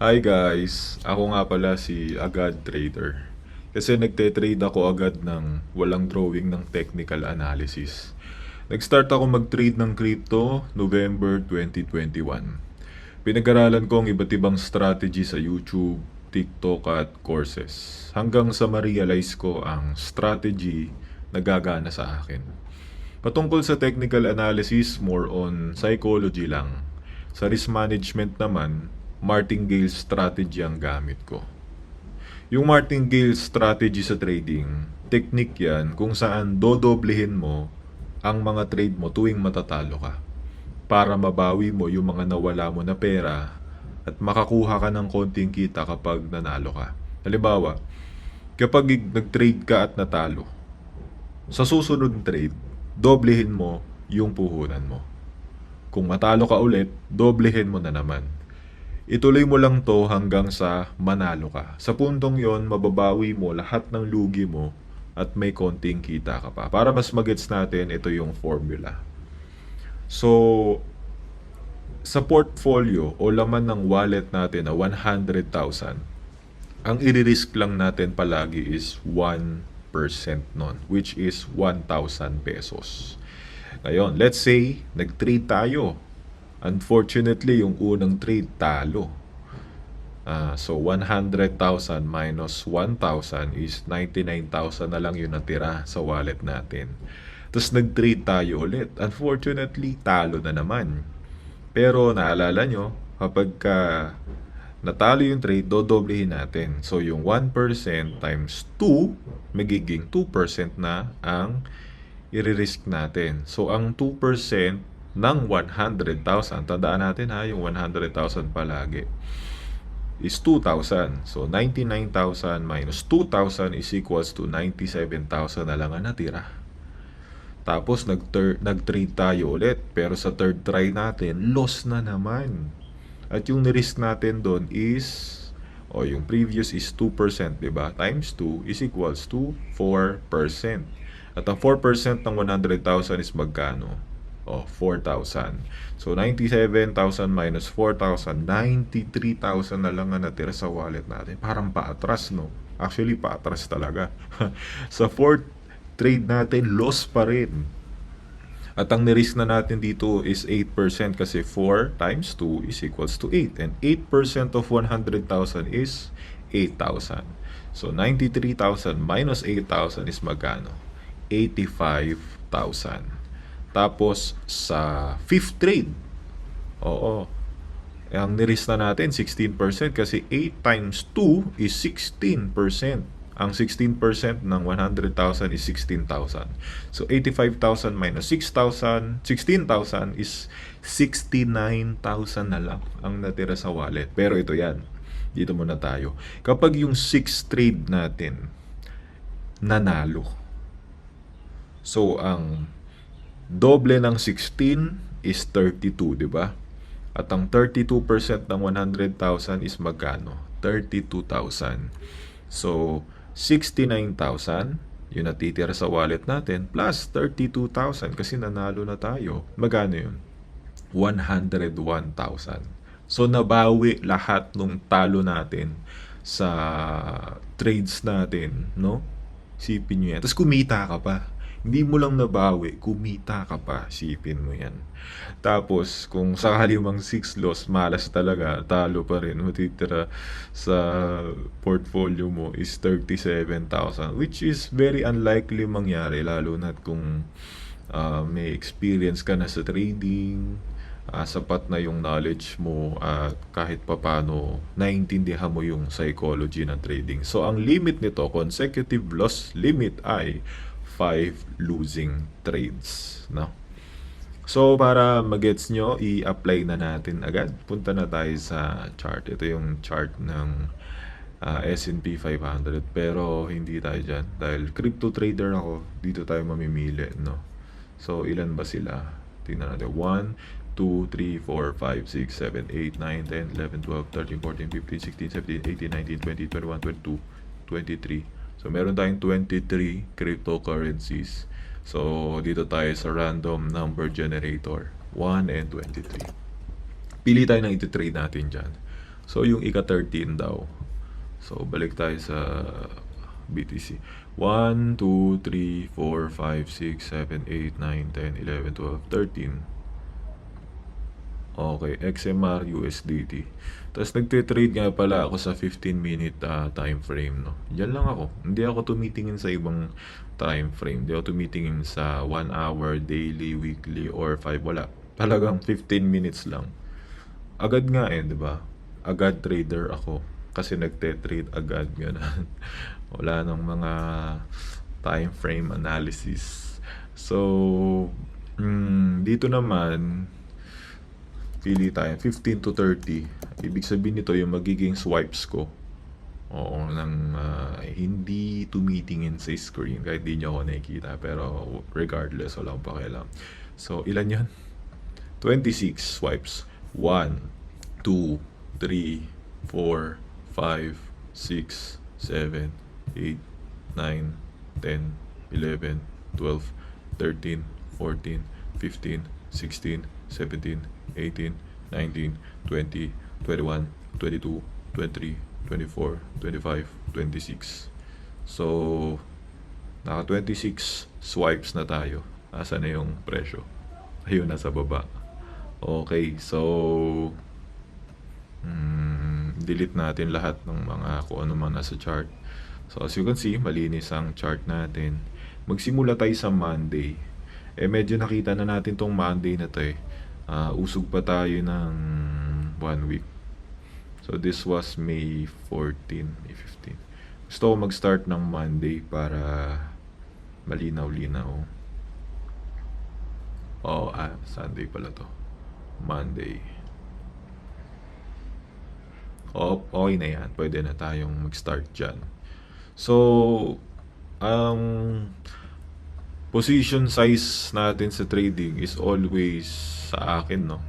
Hi guys, ako nga pala si Agad Trader. Kasi nagte-trade ako agad ng walang drawing ng technical analysis. Nag-start ako mag-trade ng crypto November 2021. Pinag-aralan ko ang iba't ibang strategy sa YouTube, TikTok at courses. Hanggang sa ma-realize ko ang strategy na gagana sa akin. Patungkol sa technical analysis, more on psychology lang. Sa risk management naman, martingale strategy ang gamit ko. Yung martingale strategy sa trading, technique yan kung saan dodoblehin mo ang mga trade mo tuwing matatalo ka para mabawi mo yung mga nawala mo na pera at makakuha ka ng konting kita kapag nanalo ka. Halimbawa, kapag nag-trade ka at natalo, sa susunod na trade, doblehin mo yung puhunan mo. Kung matalo ka ulit, doblehin mo na naman. Ituloy mo lang to hanggang sa manalo ka. Sa puntong yon, mababawi mo lahat ng lugi mo at may konting kita ka pa. Para mas magets natin, ito yung formula. So, sa portfolio o laman ng wallet natin na 100,000, ang i-risk lang natin palagi is 1% nun, which is 1,000 pesos. Ngayon, let's say, nag-trade tayo. Unfortunately, yung unang trade, talo. So, 100,000 minus 1,000 is 99,000 na lang yung natira sa wallet natin. Tapos nag-trade tayo ulit. Unfortunately, talo na naman. Pero naalala nyo, kapag natalo yung trade, dodoblehin natin. So, yung 1% times 2, magiging 2% na ang i-risk natin. So, ang 2% ng 100,000, tandaan natin ha, yung 100,000 palagi, is 2,000. So, 99,000 minus 2,000 is equals to 97,000 na lang ang natira. Tapos, nag-trade tayo ulit. Pero sa third try natin, loss na naman. At yung nirisk natin doon is, yung previous is 2%, diba? Times 2 is equals to 4%. At ang 4% ng 100,000 is magkano? 4,000. So, 97,000 minus 4,000, 93,000 na lang ang natira sa wallet natin. Parang paatras, no? Actually, paatras talaga. Sa fourth trade natin, loss pa rin. At ang nirisk na natin dito is 8% kasi 4 times 2 is equals to 8. And 8% of 100,000 is 8,000. So, 93,000 minus 8,000 is magkano? 85,000. Tapos, sa fifth trade, ang nirisk na natin 16% kasi 8 times 2 is 16%. Ang 16% ng 100,000 is 16,000. So, 85,000 minus 6,000, 16,000 is 69,000 na lang ang natira sa wallet. Pero ito yan. Dito muna tayo. Kapag yung 6th trade natin nanalo, so, ang doble ng 16 is 32, di ba? At ang 32% ng 100,000 is magkano? 32,000. So, 69,000 yung natitira sa wallet natin plus 32,000 kasi nanalo na tayo. Magkano yun? 101,000. So, nabawi lahat nung talo natin sa trades natin, no? Sipin nyo yan. Tapos kumita ka pa. Hindi mo lang nabawi, kumita ka pa, sipin mo yan. Tapos, kung sakali mang 6 loss, malas talaga, talo pa rin. Matitira sa portfolio mo is 37,000, which is very unlikely mangyari, lalo na kung may experience ka na sa trading, sapat na yung knowledge mo at kahit papano naiintindihan mo yung psychology ng trading. So, ang limit nito, consecutive loss limit ay 5 losing trades, no? So, para magets nyo, i-apply na natin agad. Punta na tayo sa chart. Ito yung chart ng S&P 500. Pero hindi tayo dyan. Dahil crypto trader ako, dito tayo mamimili, no? So, ilan ba sila? Tingnan natin. 1, 2, 3, 4, 5, 6, 7, 8, 9, 10, 11, 12, 13, 14, 15, 16, 17, 18, 19, 20, 21, 22, 23. So, meron tayong 23 cryptocurrencies. So, dito tayo sa random number generator. 1 and 23. Pili tayo ng iti-trade natin dyan. So, yung ika-13 daw. So, balik tayo sa BTC. 1, 2, 3, 4, 5, 6, 7, 8, 9, 10, 11, 12, 13. Okay, XMR USDT. Tapos nagte-trade nga pala ako sa 15-minute time frame, no. Diyan lang ako. Hindi ako tumitingin sa ibang time frame. Hindi ako tumitingin sa 1 hour, daily, weekly, or 5. Wala. Talagang 15 minutes lang. Agad nga eh, di ba? Agad trader ako. Kasi nagte-trade agad, gano'n. Wala nang mga time frame analysis. So, dito naman, pili tayo, 15 to 30. Ibig sabihin nito yung magiging swipes ko. Oo, nang hindi tumitingin sa screen kahit di nyo ako nakikita. Pero regardless, wala akong pakialam. So, ilan yan? 26 swipes. 1, 2, 3, 4, 5, 6, 7, 8, 9, 10, 11, 12, 13, 14, 15, 16, 17, 18, 19, 20, 21, 22, 23, 24, 25, 26. So, naka 26 swipes na tayo. Asa na yung presyo? Ayun, nasa baba. Okay, so delete natin lahat ng mga kung ano man nasa chart. So as you can see, malinis ang chart natin. Magsimula tayo sa Monday. Medyo nakita na natin tong Monday na to eh. Usog pa tayo ng 1 week. So this was May 14, May 15. Gusto ko mag-start ng Monday para malinaw-linaw. Sunday pala to. Monday. Okay na yan. Pwede na tayong mag-start dyan. So, ang position size natin sa trading is always sa akin, no?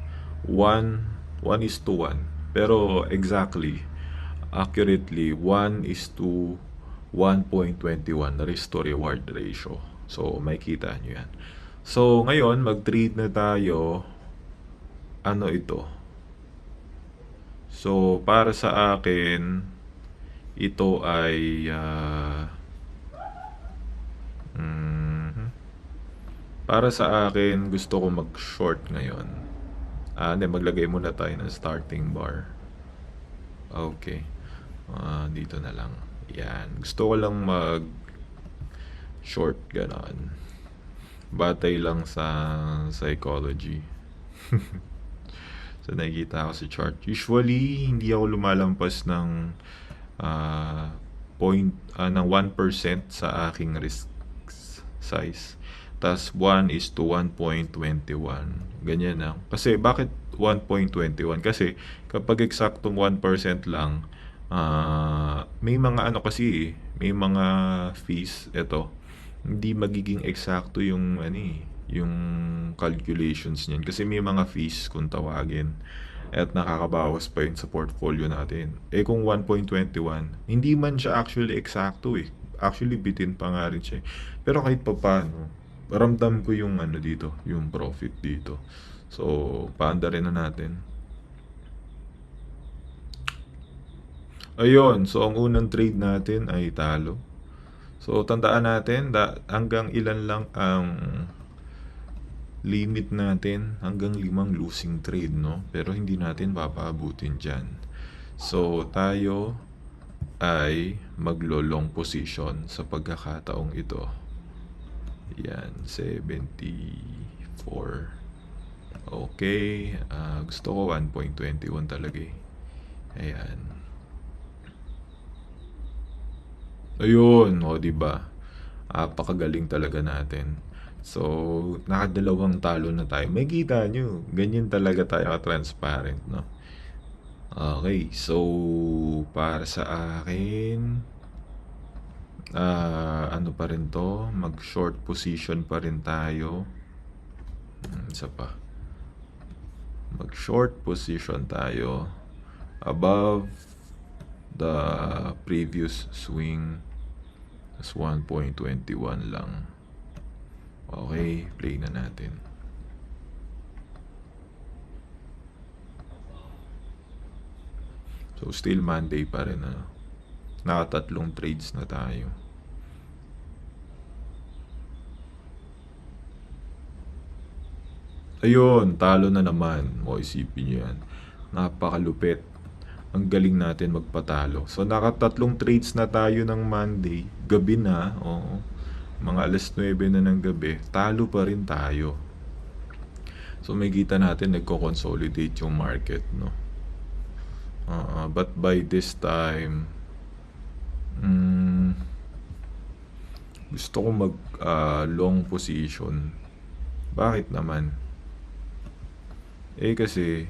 1:1. Pero accurately, 1:1.21 na risk to reward ratio. So, makikita nyo yan. So, ngayon, mag-trade na tayo. Ano ito? So, para sa akin, ito ay para sa akin, gusto ko mag-short ngayon. Maglagay muna tayo ng starting bar. Okay. Dito na lang. Yan. Gusto ko lang mag-short, ganon. Batay lang sa psychology. So, nakikita ako sa chart. Usually, hindi ako lumalampas ng 1% sa aking risk size. Tas 1:1.21. Ganyan lang. Kasi, bakit 1.21? Kasi, kapag eksaktong 1% lang, may mga kasi may mga fees. Ito, hindi magiging eksakto yung yung calculations niyan kasi may mga fees kung tawagin at nakakabawas pa yun sa portfolio natin. Kung 1.21, hindi man siya actually eksakto eh. Actually, bitin pa nga rin siya. Pero kahit pa paano, ramdam ko yung dito, yung profit dito. So, paanda rin na natin. Ayun, so ang unang trade natin ay talo. So, tandaan natin, hanggang ilan lang ang limit natin, hanggang 5 losing trade, no? Pero hindi natin papaabutin dyan. So, tayo ay maglo-long position sa pagkakataong ito. Yan, 74. Okay, gusto ko 1.21 talaga eh. Ayan. Ayun, diba? Apakagaling talaga natin. So, nakadalawang talo na tayo. May kita nyo. Ganyan talaga tayo ka-transparent, no? Okay, so, para sa akin, ano pa rin to? Mag-short position pa rin tayo. Isa pa. Mag-short position tayo above the previous swing. That's 1.21 lang. Okay, play na natin. So still Monday pa rin, ano. Nakatatlong trades na tayo. Ayun, talo na naman. O, isipin nyo yan. Napakalupit. Ang galing natin magpatalo. So, nakatatlong trades na tayo ng Monday. Gabi na, oo. Mga alas 9 na ng gabi. Talo pa rin tayo. So, may kita natin nagko-consolidate yung market, no? But by this time, gusto ko mag long position. Bakit naman? Kasi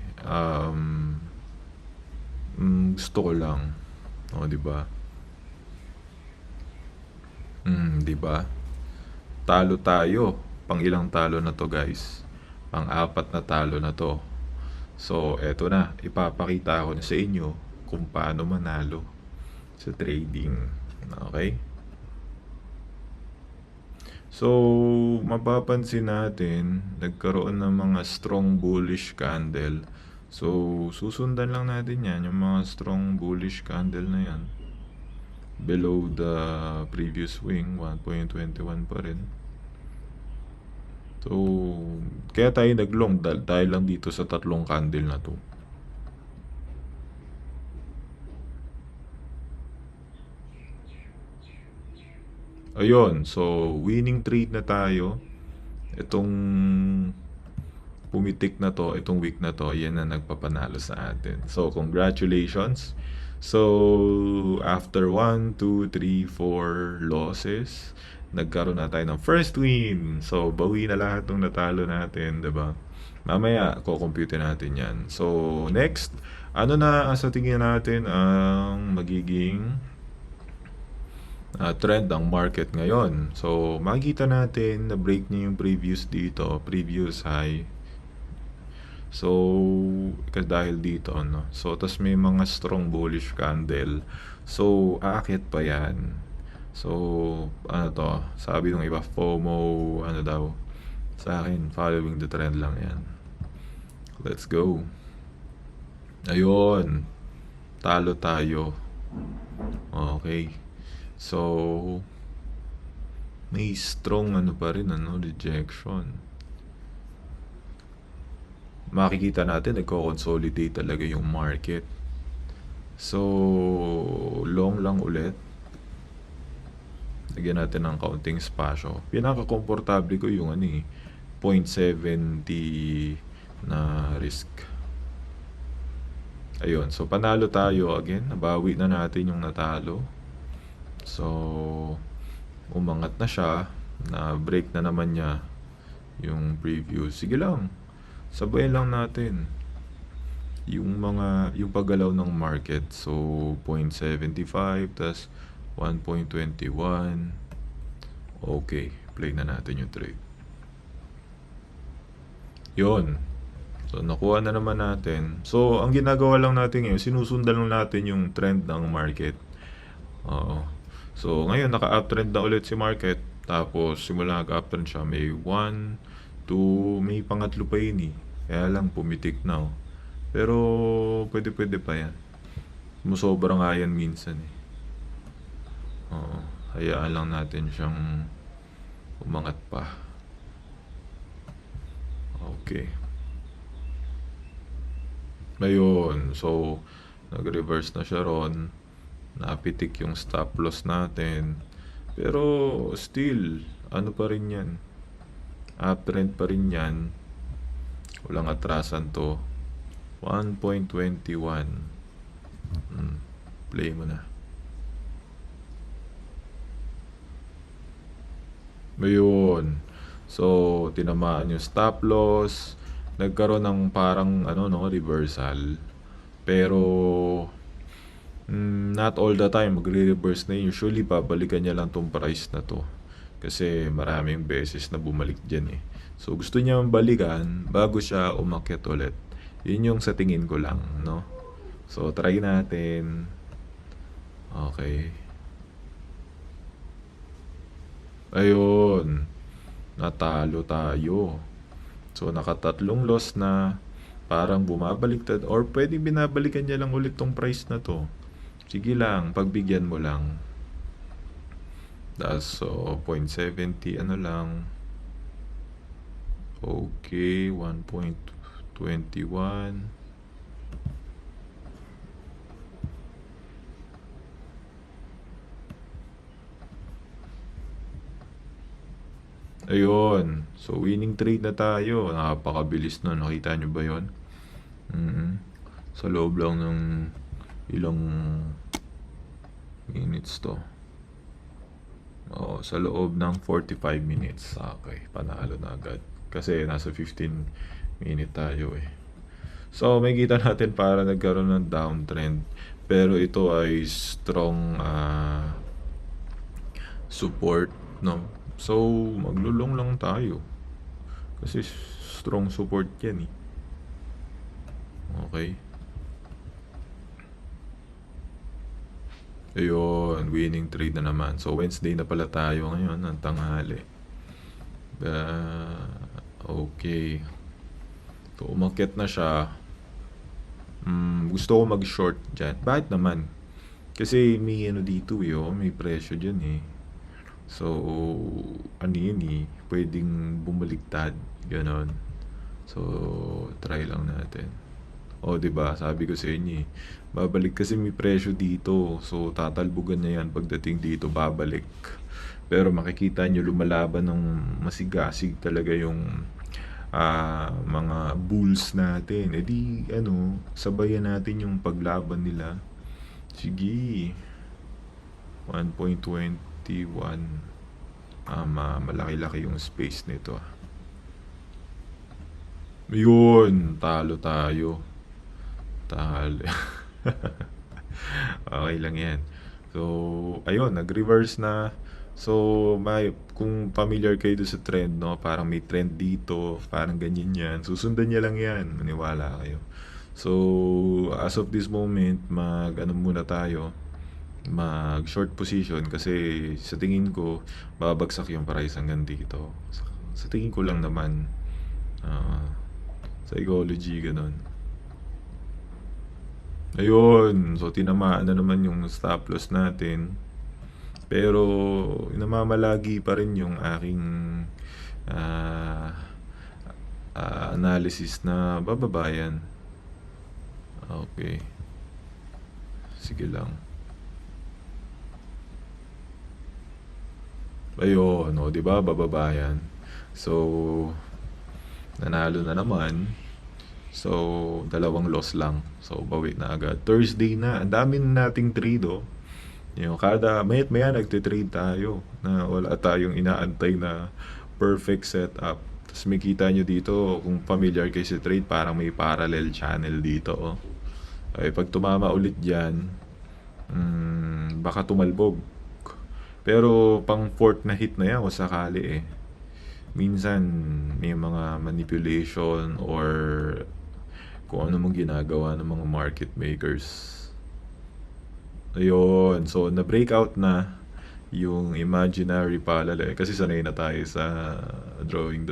gusto ko lang. O, di ba? Di ba? Talo tayo. Pang ilang talo na to, guys? Pang-apat na talo na to. So, eto na. Ipapakita ko na sa inyo kung paano manalo sa trading. Okay? So, mapapansin natin, nagkaroon ng mga strong bullish candle. So, susundan lang natin yan, yung mga strong bullish candle na yan. Below the previous wing, 1.21 pa rin. So, kaya tayo naglong dahil lang dito sa tatlong candle na to. Ayun, so winning trade na tayo. Itong pumitik na to, itong week na to, yan na nagpapanalo sa atin. So, congratulations. So, after 1, 2, 3, 4 losses, nagkaroon na tayo ng first win. So, bawi na lahat ng natalo natin, diba? Mamaya, kukumpute natin yan. So, next, ano na sa tingin natin ang magiging trend ng market ngayon? So, makikita natin na break niya yung previous dito, previous high. So, kasi dahil dito, no? So, tas may mga strong bullish candle. So, aakit pa yan. So, ano to? Sabi ng iba, FOMO, ano daw? Sa akin, following the trend lang yan. Let's go. Ayun. Talo tayo. Okay. So, may strong ano pa rin, ano, rejection. Makikita natin nagko-consolidate talaga yung market. So, long lang ulit. Lagyan natin ng kaunting spasyo. Pinaka-komportable ko yung 0.70 na risk. Ayun, so panalo tayo again. Nabawi na natin yung natalo. So, umangat na siya. Na-break na naman niya yung preview. Sige lang. Sabayin lang natin yung paggalaw ng market. So 0.75 tas 1.21. Okay, play na natin yung trade. Yun. So nakuha na naman natin. So ang ginagawa lang natin ngayon, sinusundan lang natin yung trend ng market. So ngayon naka-uptrend na ulit si market. Tapos simula nag-uptrend siya, may 1, 2, may pangatlo pa yun eh. Kaya lang pumitik na. Pero pwede pa yan. Musobra nga yan minsan eh. Hayaan lang natin siyang umangat pa. Okay. Ayun. So, nag-reverse na siya ron. Napitik yung stop loss natin. Pero still, ano pa rin yan? Uptrend pa rin yan. Walang atrasan to. 1.21. Play mo na. Ayun. So, tinamaan yung stop loss. Nagkaroon ng parang reversal. Pero not all the time magre-reverse na yun. Usually babalikan niya lang tong price na to. Kasi maraming beses na bumalik dyan eh. So gusto niya balikan bago siya umakyat ulit. Yun yung sa tingin ko lang, no? So try natin. Okay. Ayun. Natalo tayo. So nakatatlong loss na. parang bumabaliktad or pwedeng binabalikan niya lang ulit tong price na to. Sige lang, pagbigyan mo lang. That's so 0.70 ano lang. Okay, 1.21. Ayun. So, winning trade na tayo. Napakabilis nun. Nakita nyo ba yun? Sa loob lang ng ilang minutes to. Sa loob ng 45 minutes. Okay, panalo na agad. Kasi nasa 15 minute tayo eh. So, may kita natin para nagkaroon ng downtrend. Pero ito ay strong support, no? So, maglulong lang tayo. Kasi strong support yan eh. Okay. Ayun, winning trade na naman. So, Wednesday na pala tayo ngayon, ng tanghali. Okay. So, umakyat na siya. Gusto ko mag-short dyan. Bakit naman? Kasi may ano dito may presyo dyan eh. So, ano yun eh, pwedeng bumaliktad, ganon. So, try lang natin. Diba, sabi ko sa inyo babalik kasi may presyo dito. So, tatalbugan na yan pagdating dito, babalik. Pero makikita nyo, lumalaban ng masigasig talaga yung mga bulls natin. Di, sabayan natin yung paglaban nila. Sige. 1.21. Malaki-laki yung space nito. Yun, talo tayo. Okay lang yan. So, ayun, nag-reverse na. So, kung familiar kayo sa trend, no? Parang may trend dito, parang ganyan yan. Susundan niya lang yan, maniwala kayo. So, as of this moment, muna tayo, mag-short position kasi sa tingin ko, babagsak yung price hanggang dito. Sa tingin ko lang naman, psychology, ganun. Ayun, so tinamaan na naman yung stop loss natin. Pero namamalagi pa rin yung aking analysis na bababa yan. Okay. Sige lang. Ayun, di ba? Bababa yan. So, nanalo na naman. So, 2 loss lang. So, bawi na agad. Thursday na. Ang dami na nating trade, kada maya nagtitrade tayo na wala tayong inaantay na perfect setup. Tapos may kita nyo dito, kung familiar kayo sa trade, parang may parallel channel dito. Ay, pag tumama ulit dyan, baka tumalbog. Pero pang fourth na hit na yan kung sakali minsan may mga manipulation or kung ano mong ginagawa ng mga market makers. Ayun, so na-breakout na yung imaginary parallel kasi sanay na tayo sa drawing.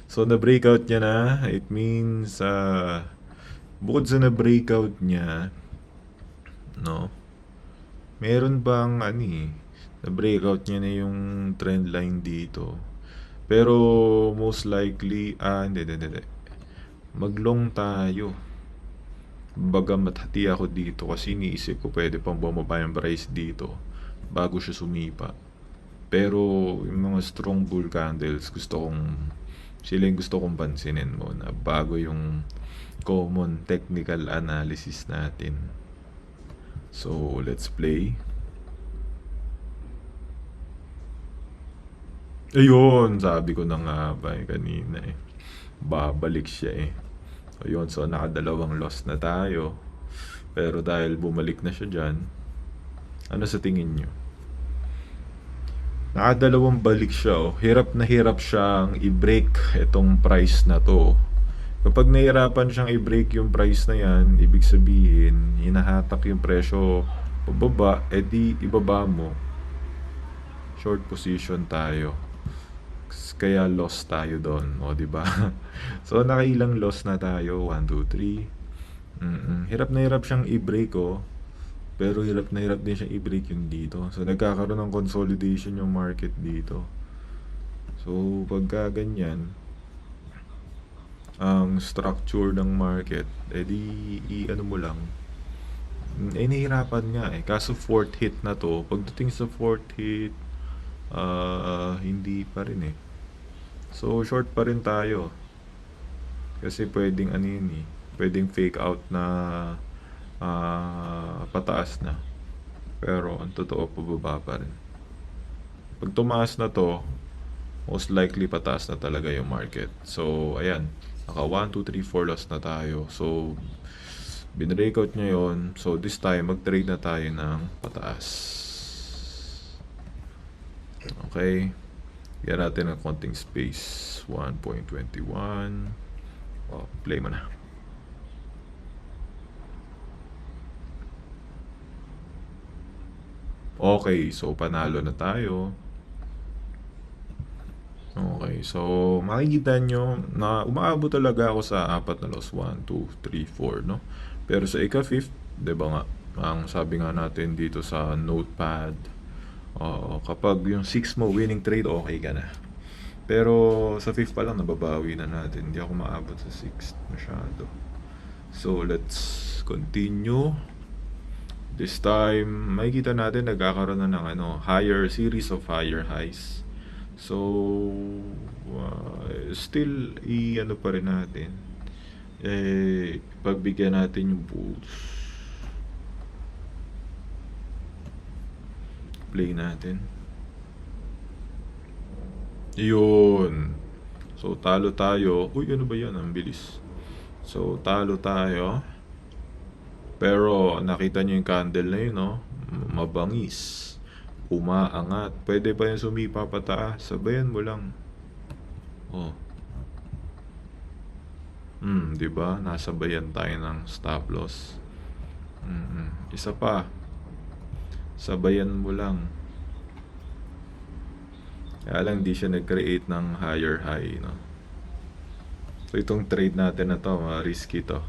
So na-breakout niya na, it means bukod sa na-breakout niya, meron bang na-breakout niya na yung trend line dito. Pero most likely, hindi. Maglong tayo. Baga mathati ako dito kasi iniisip ko pwede pang bumaba yung price dito bago siya sumipa. Pero yung mga strong bull candles, sila yung gusto kong pansinin muna bago yung common technical analysis natin. So, let's play. Ayun, sabi ko na nga ba kanina babalik siya Ayun, so nakadalawang loss na tayo. Pero dahil bumalik na siya dyan, ano sa tingin nyo? Nakadalawang balik siya Hirap na hirap siyang i-break itong price na to. Kapag nahirapan siyang i-break yung price na yan, ibig sabihin, hinahatak yung presyo pababa, edi ibaba mo. Short position tayo. Kaya loss tayo doon, o 'di ba? So nakailang loss na tayo, 1, 2, 3. Hirap na hirap siyang i-break, oh. Pero hirap na hirap din siyang i-break yung dito. So nagkakaroon ng consolidation yung market dito. So pagka ganyan, ang structure ng market, edi i-ano mo lang. Nahihirapan nga eh. Kaso fourth hit na to. Pagdating sa fourth hit, hindi pa rin eh. So short pa rin tayo. Kasi pwedeng ano yun eh. Pwedeng fake out na pataas na. Pero ang totoo pababa pa rin. Pag tumaas na to, most likely pataas na talaga yung market. So ayan, naka 1, 2, 3, 4 loss na tayo. So binreakout niya yon. So this time mag-trade na tayo ng pataas. Okay. Bigyan natin ng konting space. 1.21. Oh, play mo na. Okay, so panalo na tayo. Okay, so makikita nyo na umaabot talaga ako sa apat na loss. 1, 2, 3, 4, no? Pero sa ika-fifth, di ba nga, ang sabi nga natin dito sa notepad, kapag yung 6 mo winning trade, okay ka na. Pero sa 5th pa lang, nababawi na natin. Hindi ako maabot sa 6th masyado. So let's continue. This time, makikita natin nagkakaroon na ng higher series of higher highs. So still i-ano pa rin natin. Pagbigyan natin yung bulls. Play natin. Yun. So talo tayo. Uy, ano ba yan? Ang bilis. So talo tayo. Pero nakita nyo yung candle na yun, no? Mabangis. Umaangat. Pwede pa yung sumipa pataas. Sabayan mo lang. Oh. 'Di ba? Nasabayan tayo ng stop loss. Isa pa. Sabayan mo lang. Kaya lang di siya nag-create ng higher high, no? So itong trade natin na to, risky to.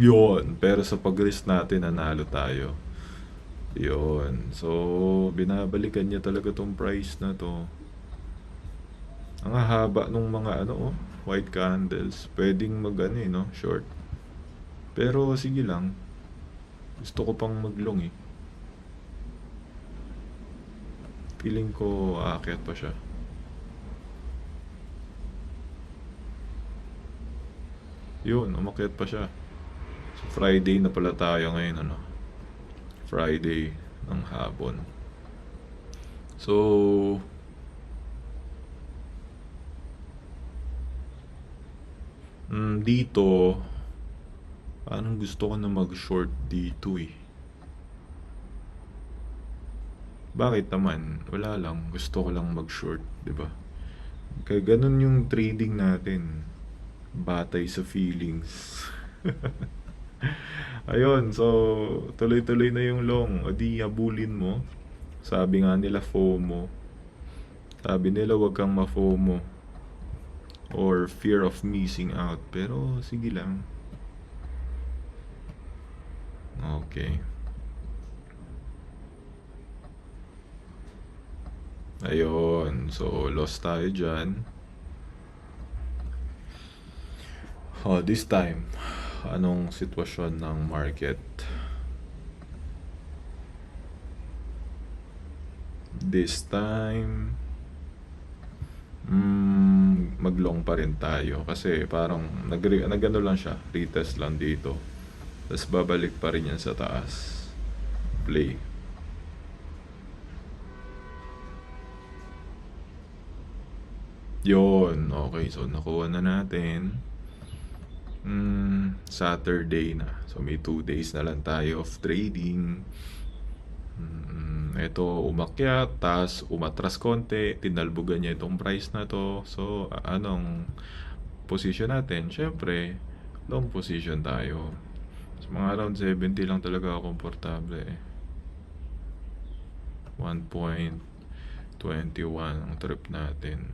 Yun, pero sa pag-risk natin, nanalo tayo. Yun. So, binabalikan niya talaga tong price na to. Ang haba nung mga white candles. Pwedeng no, short. Pero sige lang. Gusto ko pang mag-long eh. Feeling ko aakyat pa siya. Yun, umakyat pa siya. Friday na pala tayo ngayon, Friday ng hapon. So dito parang gusto ko na mag-short dito eh. Bakit naman? Wala lang, gusto ko lang mag-short, 'di ba? Kaya ganun yung trading natin. Batay sa feelings. Ayun, so tuloy-tuloy na yung long. O di habulin mo. Sabi nga nila FOMO. Sabi nila wag kang ma-FOMO or fear of missing out. Pero sige lang. Okay. Ayun, so lost tayo dyan. This time, anong sitwasyon ng market? This time, maglong pa rin tayo kasi parang nagano lang siya, retest lang dito. Tapos babalik pa rin yan sa taas. Play. Yun, okay. So nakuha na natin. Saturday na. So may 2 days na lang tayo of trading. Ito umakyat, tas umatras konti, tinalbugan niya itong price na to. So anong position natin? Syempre, long position tayo. So mga around 70 lang talaga ako komportable eh. 1.21 ang trip natin.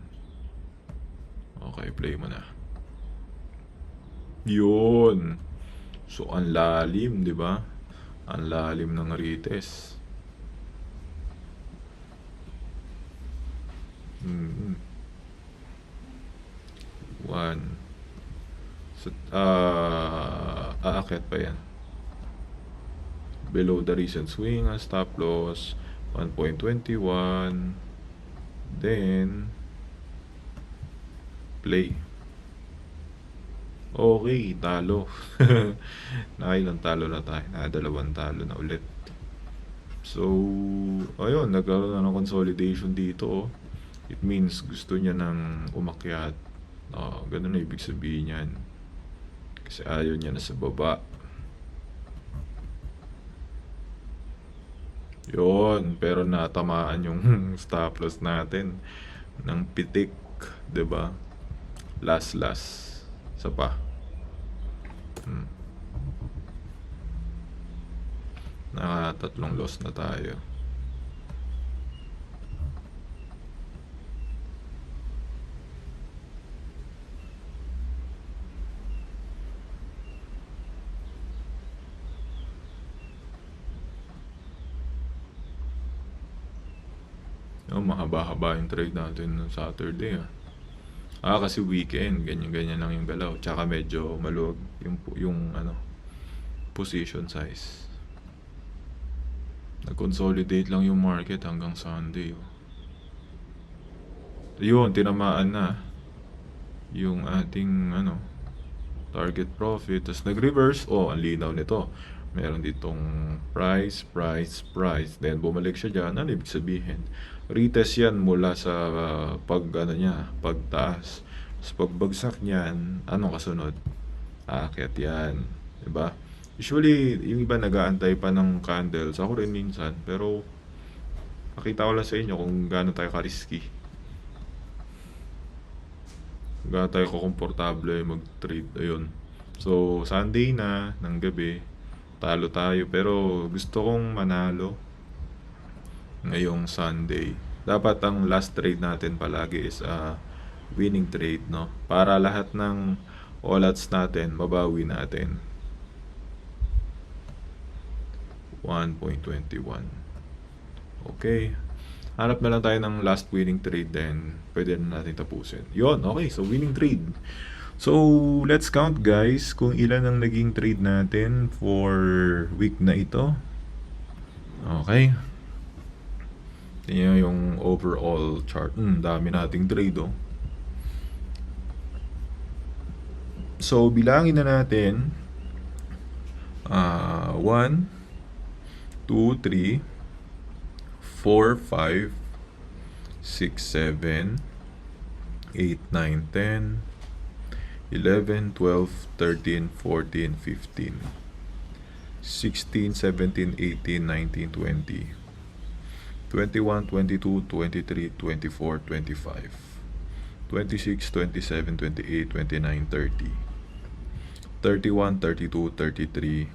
Okay, play mo na. Yun. So, ang lalim, di ba? Ang lalim ng retest. One. So, aakyat pa yan. Below the recent swing, ang stop loss 1.21. Then play. Okay, talo. Nakailang talo na tayo. Nakadalawang talo na ulit. So, ayun, nagkaroon na ng consolidation dito. Oh. It means gusto niya ng umakyat. Ganun na ibig sabihin yan. Kasi ayaw niya na sa baba. Yun, pero natamaan yung stop loss natin ng pitik, 'di ba? Last. Isa pa. Nakatatlong loss na tayo. Mahaba-haba yung trade natin ng Saturday. Kasi weekend, ganyan-ganyan lang yung galaw. Tsaka medyo maluwag yung position size. Nag-consolidate lang yung market hanggang Sunday. Yun, tinamaan na yung ating target profit. Tapos nag-reverse. Ang linaw nito. Meron ditong price. Then bumalik siya dyan. Ano ibig sabihin? Retest yan mula sa pagtaas. Tapos pagbagsak niyan, anong kasunod? Aakyat yan. Diba? Usually, yung iba nag-aantay pa ng candles. Ako rin minsan. Pero, nakita ko lang sa inyo kung gaano tayo ka-risky. Gaano tayo komportable mag-trade. Ayun. So, Sunday na, ng gabi, talo tayo. Pero, gusto kong manalo ngayong Sunday. Dapat ang last trade natin palagi is winning trade, no? Para lahat ng all-outs natin, mabawi natin. 1.21. Okay. Hanap na lang tayo ng last winning trade, then pwede na natin tapusin. Yun, okay. So, winning trade. So, let's count guys kung ilan ang naging trade natin for week na ito. Okay. Tingnan yung overall chart. Dami nating trade, So, bilangin na natin. 1, 2, 3, 4, 5, 6, 7, 8, 9, 10, 11, 12, 13, 14, 15, 16, 17, 18, 19, 20, 21, 22, 23, 24, 25, 26, 27, 28, 29, 30, 31, 32, 33,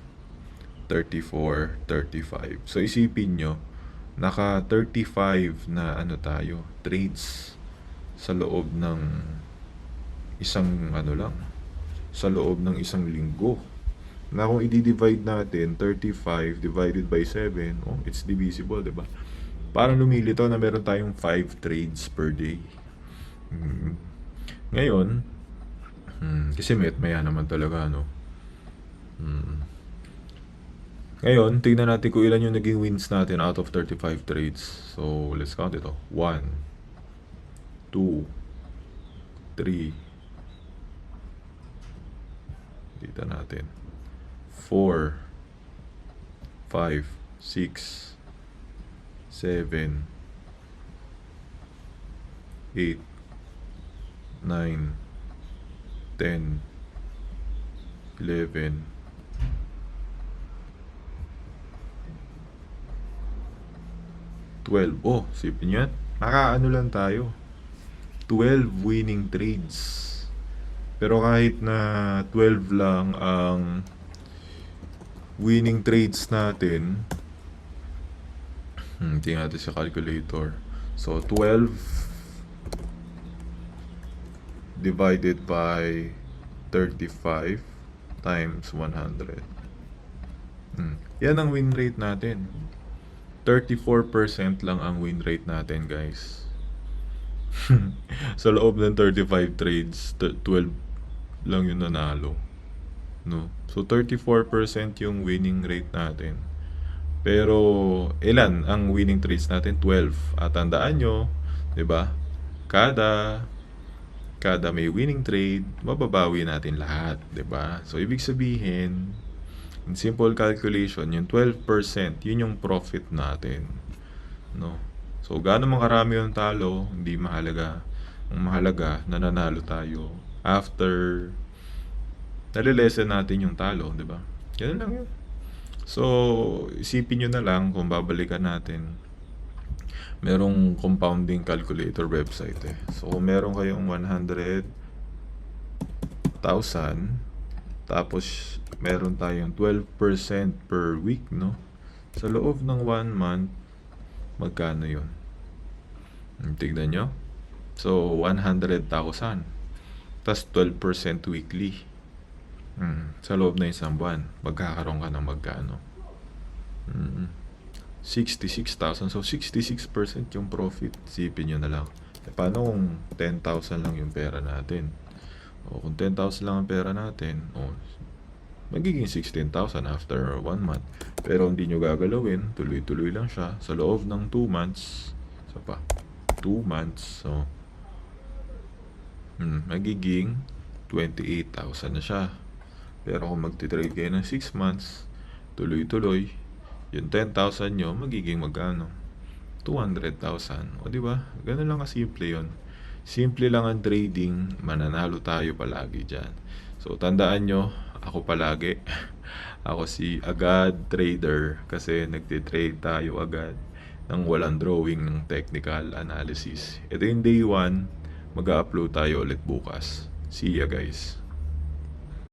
34, 35. So isipin nyo, naka 35 na tayo, trades sa loob ng isang sa loob ng isang linggo. Na kung i-divide natin 35 divided by 7, it's divisible, 'di ba? Parang lumilito na meron tayong 5 trades per day. Ngayon, kasi maya naman talaga, Ngayon, tingnan natin kung ilan yung naging wins natin out of 35 trades. So, let's count ito. 1, 2, 3, dito natin, 4, 5, 6, 7, 8, 9, 10, 11, 12. Sipin yan. Nakaano lang tayo. 12 winning trades. Pero kahit na 12 lang ang winning trades natin, Tingnan natin sa calculator. So, 12 divided by 35 times 100. Yan ang win rate natin. 34% lang ang win rate natin, guys. Sa loob ng 35 trades, 12 lang yung nanalo. No? So, 34% yung winning rate natin. Pero, ilan ang winning trades natin? 12. At tandaan nyo, di ba? Kada may winning trade, mababawi natin lahat, di ba? So, ibig sabihin, in simple calculation, yung 12%, yun yung profit natin. No? So, gaano man karami yung talo, hindi mahalaga. Ang mahalaga, nananalo tayo after nalilesen natin yung talo, di ba? Ganun lang yun. So, isipin nyo na lang kung babalikan natin. Merong compounding calculator website eh. So, kung meron kayong 100,000, tapos meron tayong 12% per week, no? Sa loob ng 1 month, magkano yun? Tignan nyo. So, 100,000. Tapos 12% weekly. Sa loob na isang buwan, magkakaroon ka ng magkano? 66,000. So, 66% yung profit. Sipin nyo na lang. E, paano kung 10,000 lang yung pera natin? O, kung 10,000 lang ang pera natin, magiging 16,000 after 1 month. Pero hindi nyo gagalawin, tuloy-tuloy lang siya. Sa loob ng 2 months, 2 months, so, magiging 28,000 na siya. Pero kung magti-trade kayo ng 6 months, tuloy-tuloy, yung 10,000 nyo, magiging magkano? 200,000. O, di ba? Ganun lang kasimple yun. Simple lang ang trading, mananalo tayo palagi dyan. So, tandaan nyo, ako palagi. Ako si Agad Trader kasi nagtitrade tayo agad ng walang drawing ng technical analysis. Ito yung day 1, mag-upload tayo ulit bukas. See ya, guys.